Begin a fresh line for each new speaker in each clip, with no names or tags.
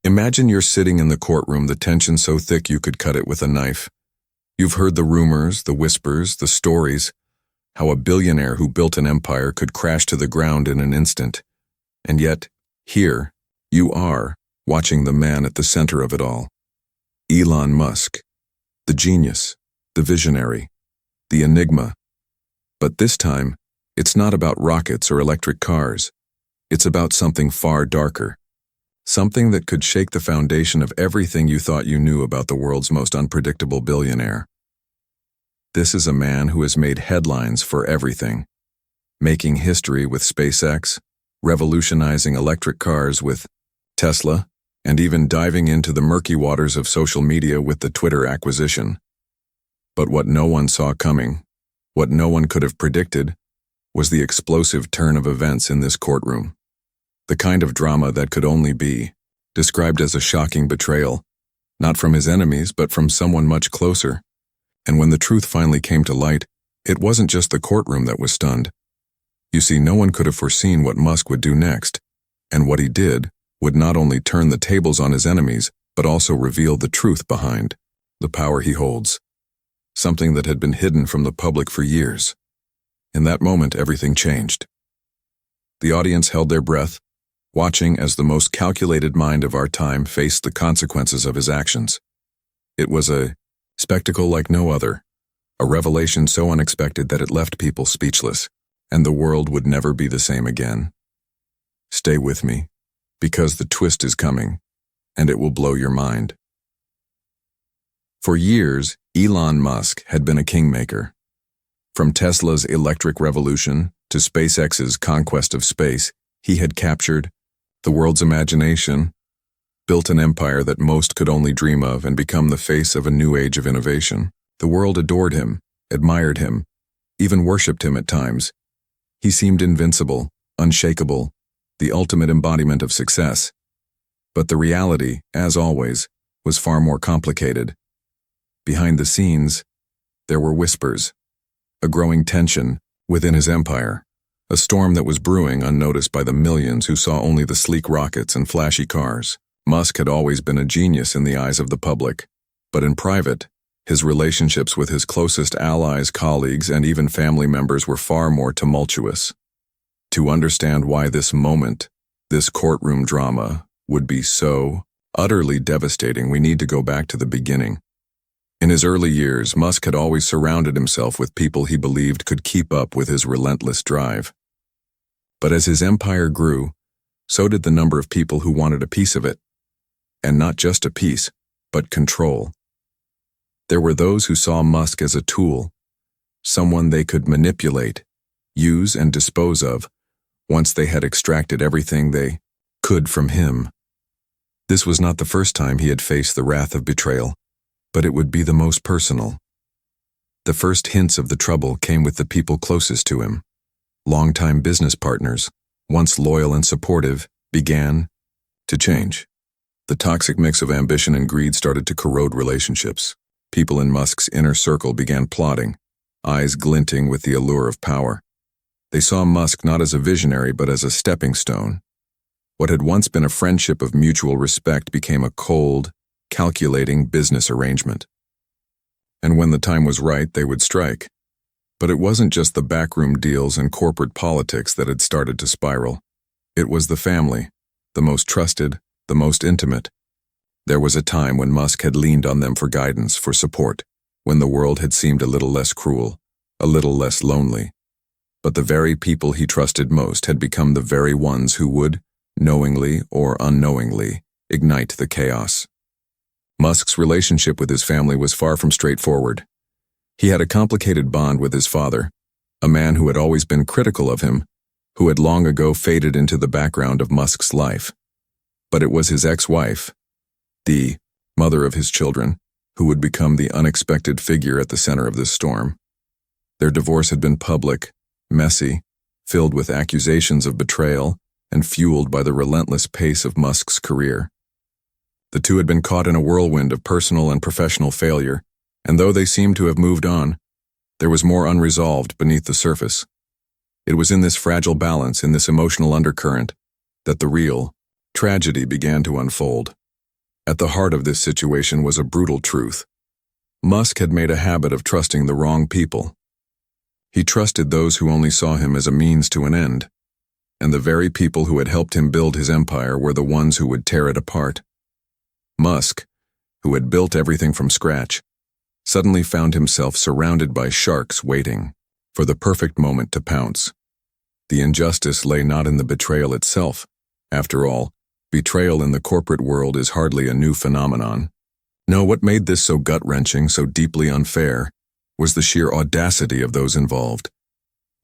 Imagine you're sitting in the courtroom, the tension so thick you could cut it with a knife. You've heard the rumors, the whispers, the stories, how a billionaire who built an empire could crash to the ground in an instant. And yet, here, you are, watching the man at the center of it all. Elon Musk, the genius, the visionary, the enigma. But this time, it's not about rockets or electric cars. It's about something far darker. Something that could shake the foundation of everything you thought you knew about the world's most unpredictable billionaire. This is a man who has made headlines for everything. Making history with SpaceX, revolutionizing electric cars with Tesla, and even diving into the murky waters of social media with the Twitter acquisition. But what no one saw coming, what no one could have predicted, was the explosive turn of events in this courtroom. The kind of drama that could only be described as a shocking betrayal, not from his enemies, but from someone much closer. And when the truth finally came to light, it wasn't just the courtroom that was stunned. You see, no one could have foreseen what Musk would do next, and what he did would not only turn the tables on his enemies, but also reveal the truth behind the power he holds, something that had been hidden from the public for years. In that moment, everything changed. The audience held their breath, watching as the most calculated mind of our time faced the consequences of his actions. It was a spectacle like no other, a revelation so unexpected that it left people speechless, and the world would never be the same again. Stay with me, because the twist is coming, and it will blow your mind. For years, Elon Musk had been a kingmaker. From Tesla's electric revolution to SpaceX's conquest of space, he had captured the world's imagination, built an empire that most could only dream of, and become the face of a new age of innovation. The world adored him, admired him, even worshipped him at times. He seemed invincible, unshakable, the ultimate embodiment of success. But the reality, as always, was far more complicated. Behind the scenes, there were whispers, a growing tension within his empire, a storm that was brewing unnoticed by the millions who saw only the sleek rockets and flashy cars. Musk had always been a genius in the eyes of the public, but in private, his relationships with his closest allies, colleagues, and even family members were far more tumultuous. To understand why this moment, this courtroom drama, would be so utterly devastating, we need to go back to the beginning. In his early years, Musk had always surrounded himself with people he believed could keep up with his relentless drive. But as his empire grew, so did the number of people who wanted a piece of it. And not just a piece, but control. There were those who saw Musk as a tool, someone they could manipulate, use, and dispose of once they had extracted everything they could from him. This was not the first time he had faced the wrath of betrayal, but it would be the most personal. The first hints of the trouble came with the people closest to him. Longtime business partners, once loyal and supportive, began to change. The toxic mix of ambition and greed started to corrode relationships. People in Musk's inner circle began plotting, eyes glinting with the allure of power. They saw Musk not as a visionary but as a stepping stone. What had once been a friendship of mutual respect became a cold, calculating business arrangement. And when the time was right, they would strike. But it wasn't just the backroom deals and corporate politics that had started to spiral. It was the family, the most trusted, the most intimate. There was a time when Musk had leaned on them for guidance, for support, when the world had seemed a little less cruel, a little less lonely. But the very people he trusted most had become the very ones who would, knowingly or unknowingly, ignite the chaos. Musk's relationship with his family was far from straightforward. He had a complicated bond with his father, a man who had always been critical of him, who had long ago faded into the background of Musk's life. But it was his ex-wife, the mother of his children, who would become the unexpected figure at the center of this storm. Their divorce had been public, messy, filled with accusations of betrayal, and fueled by the relentless pace of Musk's career. The two had been caught in a whirlwind of personal and professional failure, and though they seemed to have moved on, there was more unresolved beneath the surface. It was in this fragile balance, in this emotional undercurrent, that the real tragedy began to unfold. At the heart of this situation was a brutal truth. Musk had made a habit of trusting the wrong people. He trusted those who only saw him as a means to an end, and the very people who had helped him build his empire were the ones who would tear it apart. Musk, who had built everything from scratch, suddenly found himself surrounded by sharks waiting for the perfect moment to pounce. The injustice lay not in the betrayal itself. After all, betrayal in the corporate world is hardly a new phenomenon. No, what made this so gut-wrenching, so deeply unfair, was the sheer audacity of those involved.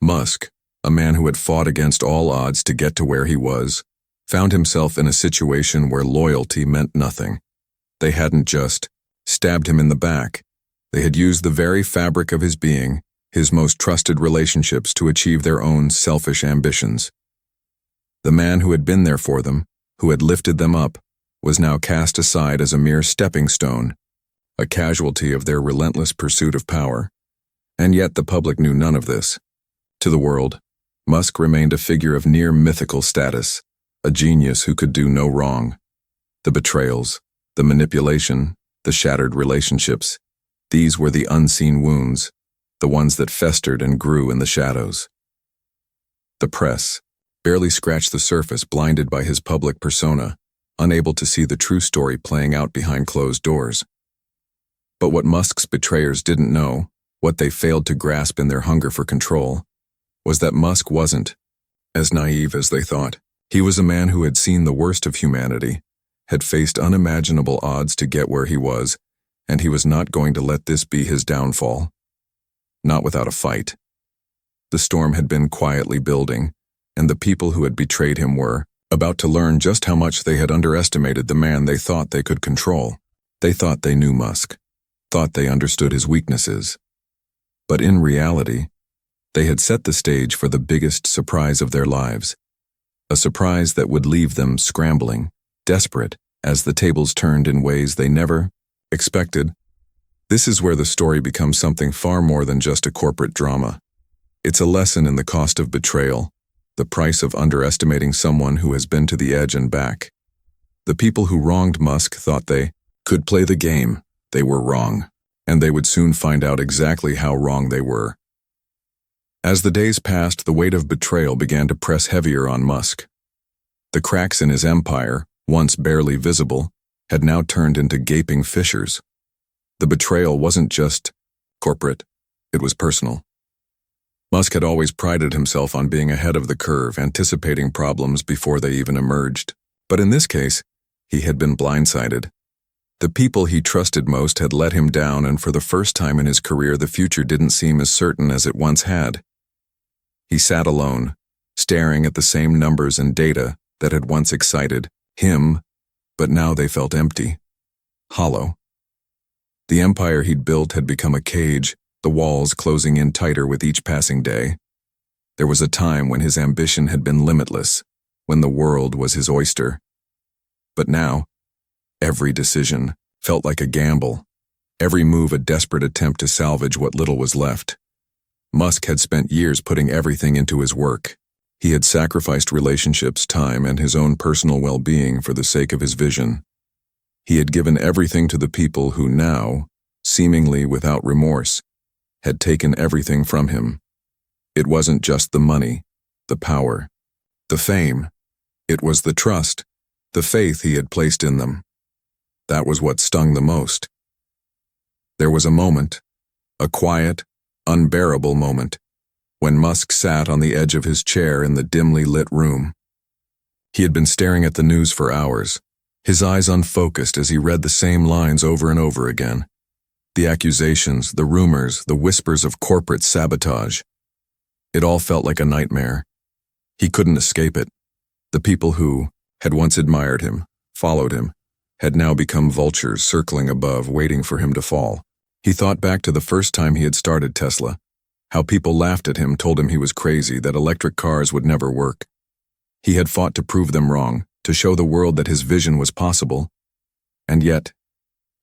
Musk, a man who had fought against all odds to get to where he was, found himself in a situation where loyalty meant nothing. They hadn't just stabbed him in the back. They had used the very fabric of his being, his most trusted relationships, to achieve their own selfish ambitions. The man who had been there for them, who had lifted them up, was now cast aside as a mere stepping stone, a casualty of their relentless pursuit of power. And yet the public knew none of this. To the world, Musk remained a figure of near mythical status, a genius who could do no wrong. The betrayals, the manipulation, the shattered relationships, these were the unseen wounds, the ones that festered and grew in the shadows. The press barely scratched the surface, blinded by his public persona, unable to see the true story playing out behind closed doors. But what Musk's betrayers didn't know, what they failed to grasp in their hunger for control, was that Musk wasn't as naive as they thought. He was a man who had seen the worst of humanity, had faced unimaginable odds to get where he was, and he was not going to let this be his downfall. Not without a fight. The storm had been quietly building, and the people who had betrayed him were about to learn just how much they had underestimated the man they thought they could control. They thought they knew Musk, thought they understood his weaknesses. But in reality, they had set the stage for the biggest surprise of their lives, a surprise that would leave them scrambling, desperate, as the tables turned in ways they never expected. This is where the story becomes something far more than just a corporate drama. It's a lesson in the cost of betrayal, the price of underestimating someone who has been to the edge and back. The people who wronged Musk thought they could play the game. They were wrong, and they would soon find out exactly how wrong they were. As the days passed, the weight of betrayal began to press heavier on Musk. The cracks in his empire, once barely visible, had now turned into gaping fissures. The betrayal wasn't just corporate, it was personal. Musk had always prided himself on being ahead of the curve, anticipating problems before they even emerged. But in this case, he had been blindsided. The people he trusted most had let him down, and for the first time in his career, the future didn't seem as certain as it once had. He sat alone, staring at the same numbers and data that had once excited him, but now they felt empty, hollow. The empire he'd built had become a cage, the walls closing in tighter with each passing day. There was a time when his ambition had been limitless, when the world was his oyster. But now, every decision felt like a gamble, every move a desperate attempt to salvage what little was left. Musk had spent years putting everything into his work. He had sacrificed relationships, time, and his own personal well-being for the sake of his vision. He had given everything to the people who now, seemingly without remorse, had taken everything from him. It wasn't just the money, the power, the fame. It was the trust, the faith he had placed in them. That was what stung the most. There was a moment, a quiet, unbearable moment, when Musk sat on the edge of his chair in the dimly lit room. He had been staring at the news for hours, his eyes unfocused as he read the same lines over and over again. The accusations, the rumors, the whispers of corporate sabotage. It all felt like a nightmare. He couldn't escape it. The people who had once admired him, followed him, had now become vultures circling above, waiting for him to fall. He thought back to the first time he had started Tesla, how people laughed at him, told him he was crazy, that electric cars would never work. He had fought to prove them wrong, to show the world that his vision was possible. And yet,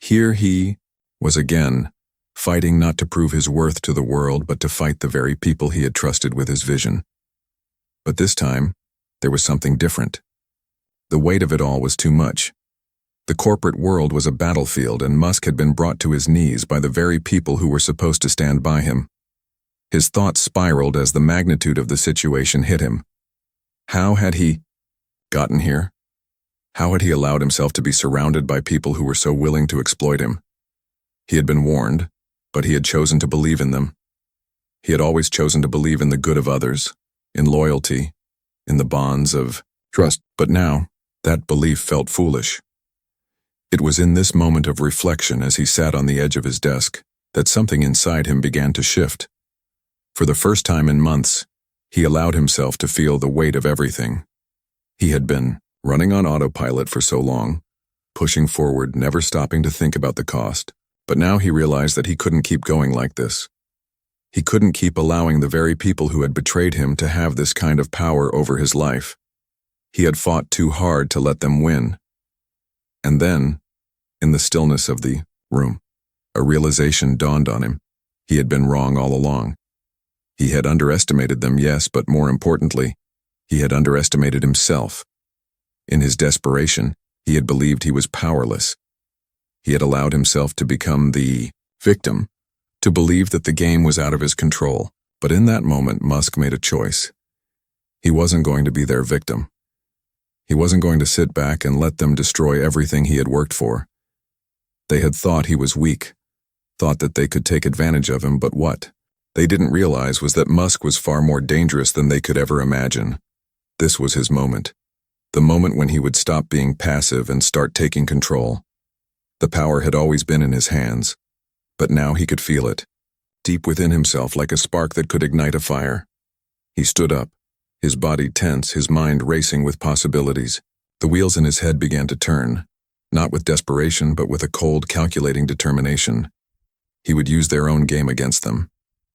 here he was again, fighting not to prove his worth to the world, but to fight the very people he had trusted with his vision. But this time, there was something different. The weight of it all was too much. The corporate world was a battlefield, and Musk had been brought to his knees by the very people who were supposed to stand by him. His thoughts spiraled as the magnitude of the situation hit him. How had he gotten here? How had he allowed himself to be surrounded by people who were so willing to exploit him? He had been warned, but he had chosen to believe in them. He had always chosen to believe in the good of others, in loyalty, in the bonds of trust, but now that belief felt foolish. It was in this moment of reflection, as he sat on the edge of his desk, that something inside him began to shift. For the first time in months, he allowed himself to feel the weight of everything. He had been running on autopilot for so long, pushing forward, never stopping to think about the cost, but now he realized that he couldn't keep going like this. He couldn't keep allowing the very people who had betrayed him to have this kind of power over his life. He had fought too hard to let them win. And then, in the stillness of the room, a realization dawned on him. He had been wrong all along. He had underestimated them, yes, but more importantly, he had underestimated himself. In his desperation, he had believed he was powerless. He had allowed himself to become the victim, to believe that the game was out of his control. But in that moment, Musk made a choice. He wasn't going to be their victim. He wasn't going to sit back and let them destroy everything he had worked for. They had thought he was weak, thought that they could take advantage of him, but what they didn't realize was that Musk was far more dangerous than they could ever imagine. This was his moment. The moment when he would stop being passive and start taking control. The power had always been in his hands, but now he could feel it, deep within himself, like a spark that could ignite a fire. He stood up, his body tense, his mind racing with possibilities. The wheels in his head began to turn, not with desperation, but with a cold, calculating determination. He would use their own game against them.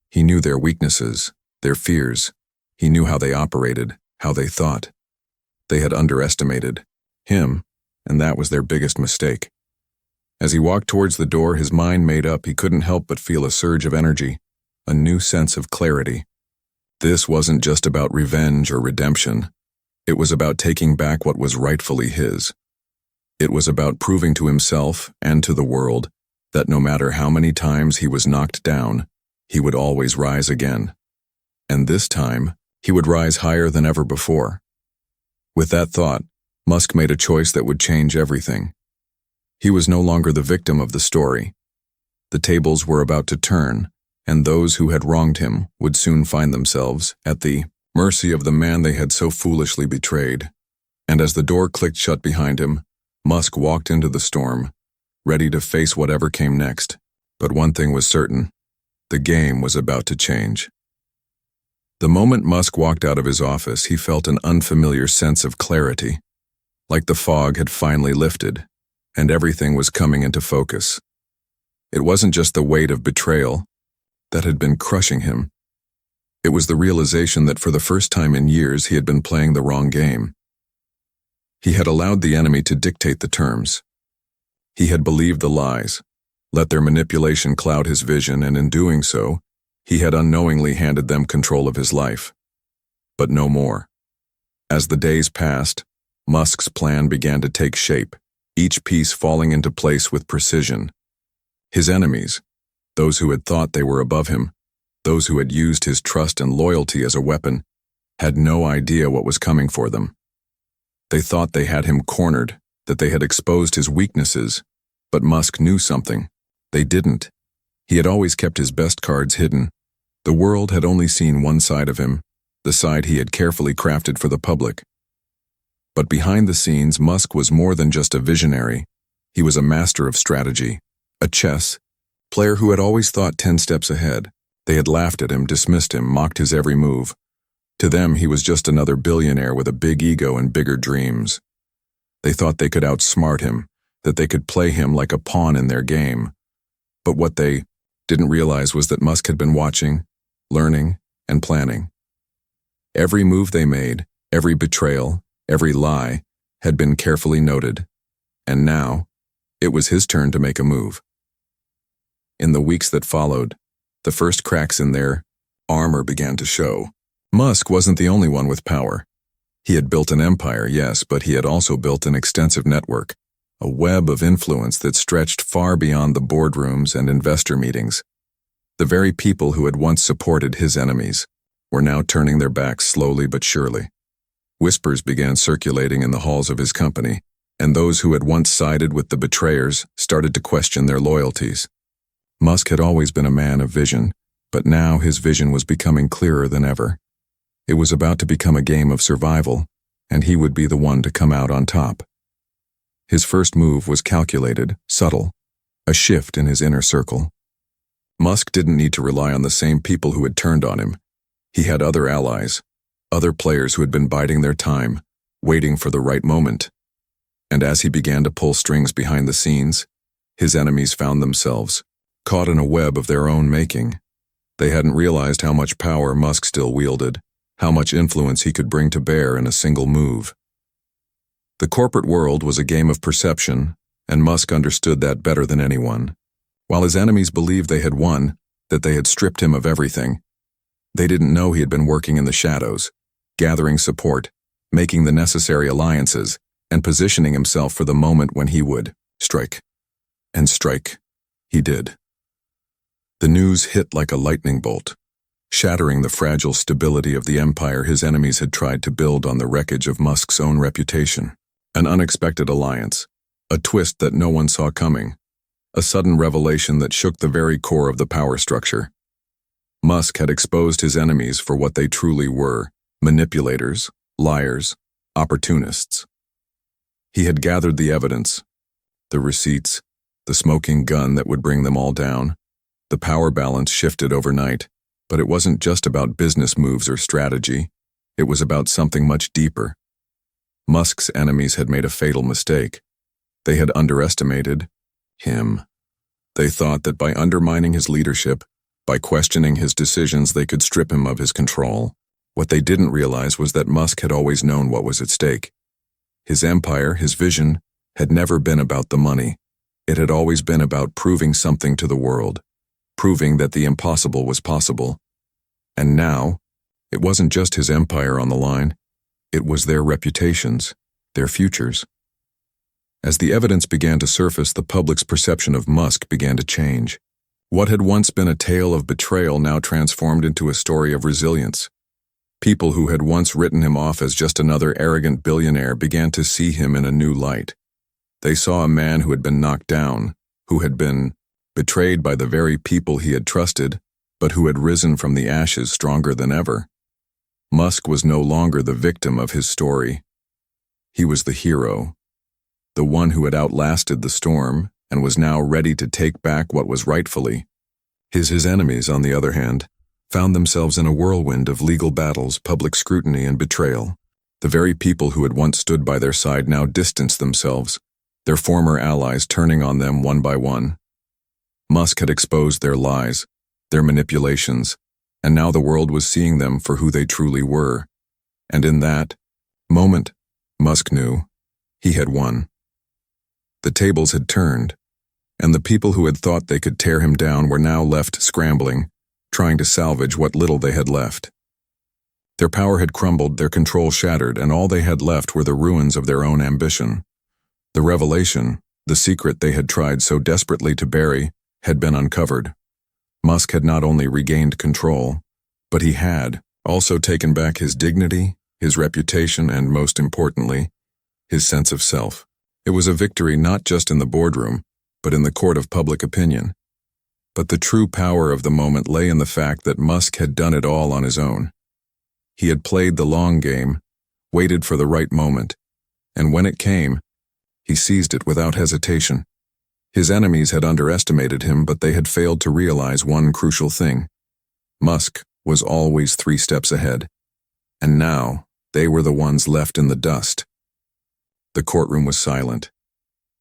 He knew their weaknesses, their fears. He knew how they operated, how they thought. They had underestimated him, and that was their biggest mistake. As he walked towards the door, his mind made up, he couldn't help but feel a surge of energy, a new sense of clarity. This wasn't just about revenge or redemption. It was about taking back what was rightfully his. It was about proving to himself and to the world that no matter how many times he was knocked down, he would always rise again. And this time, he would rise higher than ever before. With that thought, Musk made a choice that would change everything. He was no longer the victim of the story. The tables were about to turn, and those who had wronged him would soon find themselves at the mercy of the man they had so foolishly betrayed. And as the door clicked shut behind him, Musk walked into the storm, ready to face whatever came next. But one thing was certain: the game was about to change. The moment Musk walked out of his office, he felt an unfamiliar sense of clarity, like the fog had finally lifted, and everything was coming into focus. It wasn't just the weight of betrayal that had been crushing him. It was the realization that for the first time in years he had been playing the wrong game. He had allowed the enemy to dictate the terms. He had believed the lies, let their manipulation cloud his vision, and in doing so, he had unknowingly handed them control of his life. But no more. As the days passed, Musk's plan began to take shape, each piece falling into place with precision. His enemies, those who had thought they were above him, those who had used his trust and loyalty as a weapon, had no idea what was coming for them. They thought they had him cornered, that they had exposed his weaknesses, but Musk knew something. They didn't. He had always kept his best cards hidden. The world had only seen one side of him, the side he had carefully crafted for the public. But behind the scenes, Musk was more than just a visionary. He was a master of strategy, a chess player who had always thought 10 steps ahead. They had laughed at him, dismissed him, mocked his every move. To them, he was just another billionaire with a big ego and bigger dreams. They thought they could outsmart him, that they could play him like a pawn in their game. But what they didn't realize was that Musk had been watching, learning, and planning. Every move they made, every betrayal, every lie, had been carefully noted. And now, it was his turn to make a move. In the weeks that followed, the first cracks in their armor began to show. Musk wasn't the only one with power. He had built an empire, yes, but he had also built an extensive network. a web of influence that stretched far beyond the boardrooms and investor meetings. The very people who had once supported his enemies were now turning their backs slowly but surely. Whispers began circulating in the halls of his company, and those who had once sided with the betrayers started to question their loyalties. Musk had always been a man of vision, but now his vision was becoming clearer than ever. It was about to become a game of survival, and he would be the one to come out on top. His first move was calculated, subtle, a shift in his inner circle. Musk didn't need to rely on the same people who had turned on him. He had other allies, other players who had been biding their time, waiting for the right moment. And as he began to pull strings behind the scenes, his enemies found themselves caught in a web of their own making. They hadn't realized how much power Musk still wielded, how much influence he could bring to bear in a single move. The corporate world was a game of perception, and Musk understood that better than anyone. While his enemies believed they had won, that they had stripped him of everything, they didn't know he had been working in the shadows, gathering support, making the necessary alliances, and positioning himself for the moment when he would strike. And strike he did. The news hit like a lightning bolt, shattering the fragile stability of the empire his enemies had tried to build on the wreckage of Musk's own reputation. An unexpected alliance, a twist that no one saw coming, a sudden revelation that shook the very core of the power structure. Musk had exposed his enemies for what they truly were: manipulators, liars, opportunists. He had gathered the evidence, the receipts, the smoking gun that would bring them all down. The power balance shifted overnight, but it wasn't just about business moves or strategy. It was about something much deeper. Musk's enemies had made a fatal mistake. They had underestimated him. They thought that by undermining his leadership, by questioning his decisions, they could strip him of his control. What they didn't realize was that Musk had always known what was at stake. His empire, his vision, had never been about the money. It had always been about proving something to the world, proving that the impossible was possible. And now, it wasn't just his empire on the line. It was their reputations, their futures. As the evidence began to surface, the public's perception of Musk began to change. What had once been a tale of betrayal now transformed into a story of resilience. People who had once written him off as just another arrogant billionaire began to see him in a new light. They saw a man who had been knocked down, who had been betrayed by the very people he had trusted, but who had risen from the ashes stronger than ever. Musk was no longer the victim of his story. He was the hero, the one who had outlasted the storm and was now ready to take back what was rightfully his. His enemies, on the other hand, found themselves in a whirlwind of legal battles, public scrutiny, and betrayal. The very people who had once stood by their side now distanced themselves, their former allies turning on them one by one. Musk had exposed their lies, their manipulations, and now the world was seeing them for who they truly were. And in that moment, Musk knew he had won. The tables had turned, and the people who had thought they could tear him down were now left scrambling, trying to salvage what little they had left. Their power had crumbled, their control shattered, and all they had left were the ruins of their own ambition. The revelation, the secret they had tried so desperately to bury, had been uncovered. Musk had not only regained control, but he had also taken back his dignity, his reputation, and most importantly, his sense of self. It was a victory not just in the boardroom, but in the court of public opinion. But the true power of the moment lay in the fact that Musk had done it all on his own. He had played the long game, waited for the right moment, and when it came, he seized it without hesitation. His enemies had underestimated him, but they had failed to realize one crucial thing. Musk was always 3 steps ahead, and now they were the ones left in the dust. The courtroom was silent.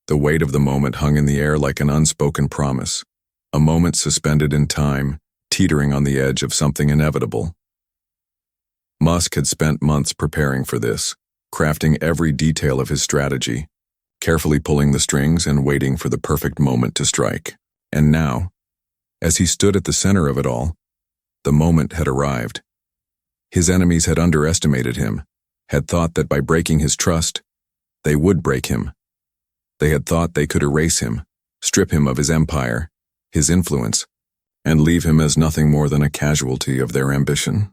The weight of the moment hung in the air like an unspoken promise, a moment suspended in time, teetering on the edge of something inevitable. Musk had spent months preparing for this, crafting every detail of his strategy, carefully pulling the strings and waiting for the perfect moment to strike. And now, as he stood at the center of it all, the moment had arrived. His enemies had underestimated him, had thought that by breaking his trust, they would break him. They had thought they could erase him, strip him of his empire, his influence, and leave him as nothing more than a casualty of their ambition.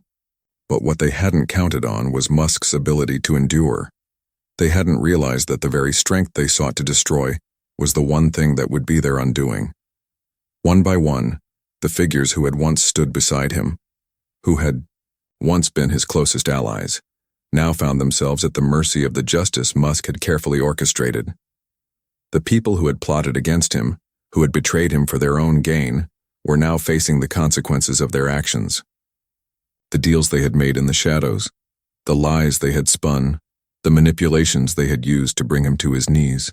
But what they hadn't counted on was Musk's ability to endure. They hadn't realized that the very strength they sought to destroy was the one thing that would be their undoing. One by one, the figures who had once stood beside him, who had once been his closest allies, now found themselves at the mercy of the justice Musk had carefully orchestrated. The people who had plotted against him, who had betrayed him for their own gain, were now facing the consequences of their actions. The deals they had made in the shadows, the lies they had spun, the manipulations they had used to bring him to his knees.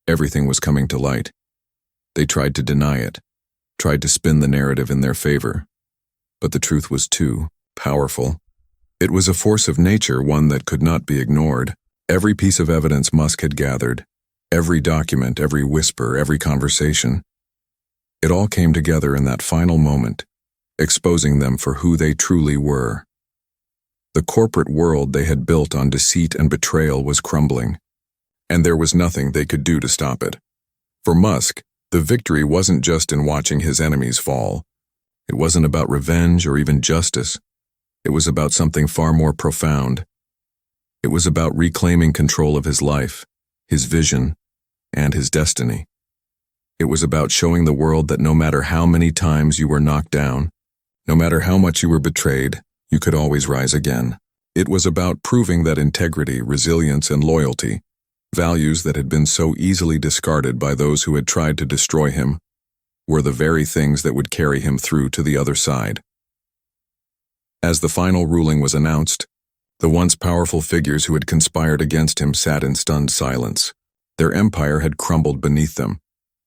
Everything was coming to light. They tried to deny it, tried to spin the narrative in their favor. But the truth was too powerful. It was a force of nature, one that could not be ignored. Every piece of evidence Musk had gathered, every document, every whisper, every conversation, it all came together in that final moment, exposing them for who they truly were. The corporate world they had built on deceit and betrayal was crumbling, and there was nothing they could do to stop it. For Musk, the victory wasn't just in watching his enemies fall. It wasn't about revenge or even justice. It was about something far more profound. It was about reclaiming control of his life, his vision, and his destiny. It was about showing the world that no matter how many times you were knocked down, no matter how much you were betrayed, you could always rise again. It was about proving that integrity, resilience, and loyalty, values that had been so easily discarded by those who had tried to destroy him, were the very things that would carry him through to the other side. As the final ruling was announced, the once powerful figures who had conspired against him sat in stunned silence. Their empire had crumbled beneath them,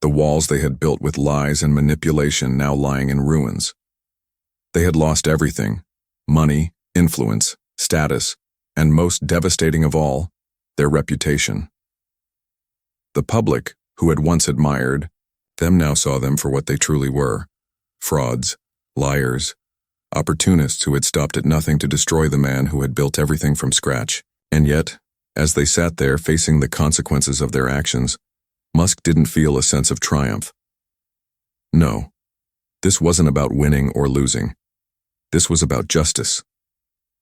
the walls they had built with lies and manipulation now lying in ruins. They had lost everything: money, influence, status, and most devastating of all, their reputation. The public, who had once admired them, now saw them for what they truly were: frauds, liars, opportunists who had stopped at nothing to destroy the man who had built everything from scratch. And yet, as they sat there facing the consequences of their actions, Musk didn't feel a sense of triumph. No, this wasn't about winning or losing. This was about justice.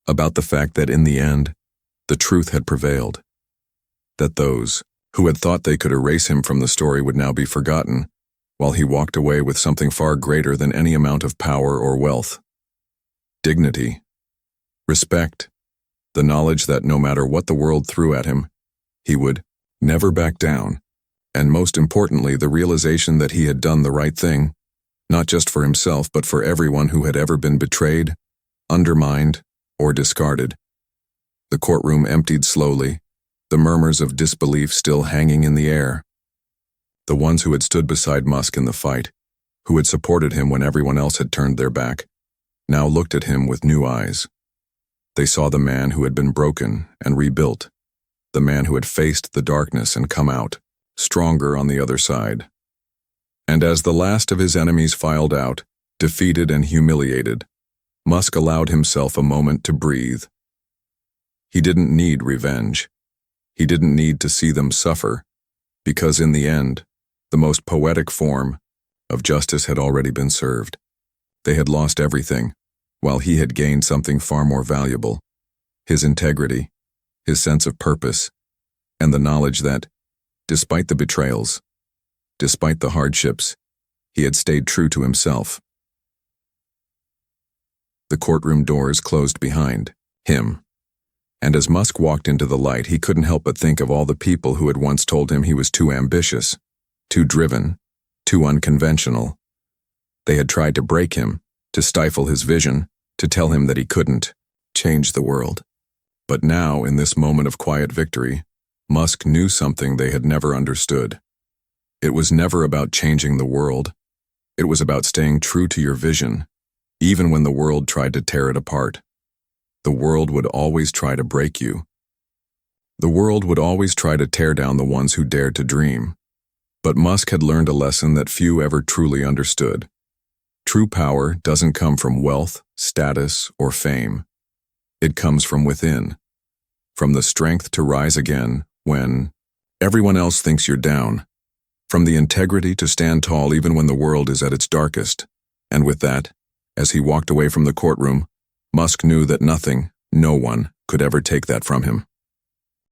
About the fact that in the end, the truth had prevailed. That those who had thought they could erase him from the story would now be forgotten, while he walked away with something far greater than any amount of power or wealth. Dignity, respect, the knowledge that no matter what the world threw at him, he would never back down, and most importantly, the realization that he had done the right thing, not just for himself but for everyone who had ever been betrayed, undermined, or discarded. The courtroom emptied slowly, the murmurs of disbelief still hanging in the air. The ones who had stood beside Musk in the fight, who had supported him when everyone else had turned their back, now looked at him with new eyes. They saw the man who had been broken and rebuilt, the man who had faced the darkness and come out, stronger on the other side. And as the last of his enemies filed out, defeated and humiliated, Musk allowed himself a moment to breathe. He didn't need revenge. He didn't need to see them suffer, because in the end, the most poetic form of justice had already been served. They had lost everything, while he had gained something far more valuable: his integrity, his sense of purpose, and the knowledge that, despite the betrayals, despite the hardships, he had stayed true to himself. The courtroom doors closed behind him, and as Musk walked into the light, he couldn't help but think of all the people who had once told him he was too ambitious, too driven, too unconventional. They had tried to break him, to stifle his vision, to tell him that he couldn't change the world. But now, in this moment of quiet victory, Musk knew something they had never understood. It was never about changing the world. It was about staying true to your vision, even when the world tried to tear it apart. The world would always try to break you. The world would always try to tear down the ones who dared to dream. But Musk had learned a lesson that few ever truly understood. True power doesn't come from wealth, status, or fame. It comes from within, from the strength to rise again when Everyone else thinks you're down. From the integrity to stand tall even when the world is at its darkest. And with that, as he walked away from the courtroom, Musk knew that nothing, no one, could ever take that from him.